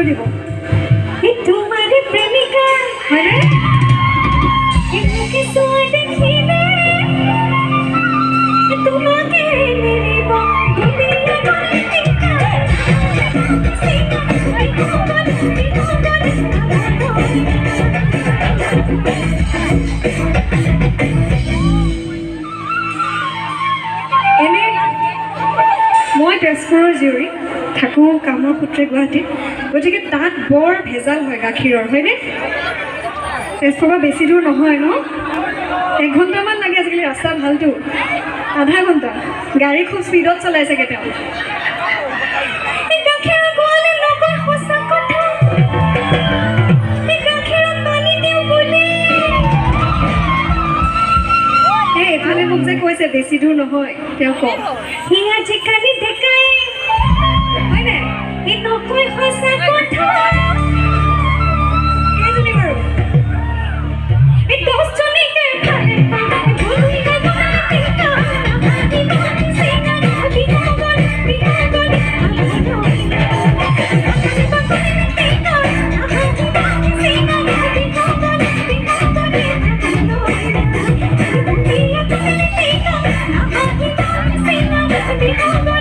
দিব তোমাৰ প্ৰেমিকা হয়নে মুখে চোৱা দেখিলে তোমাকে নেৰিব এনে মই তেজপুৰৰ জীয়ৰী থাকোঁ কামৰ সূত্ৰে গুৱাহাটীত গতিকে তাত বৰ ভেজাল হয় গাখীৰৰ হয়নে তেজপুৰৰ পৰা বেছি দূৰ নহয় ন 1 ঘণ্টামান লাগে আজিকালি ৰাস্তা ভালটো আধা ঘণ্টা গাড়ী খুব স্পীডত চলাই চাগে তেওঁ এইফালে মোক যে কৈছে বেছি দূৰ নহয় তেওঁ কওঁ সি আজিকালি দেখাই হয়নে এই নকয় সঁচা কথা এইজনী বাৰু এই 10 জনীকে ভালে Be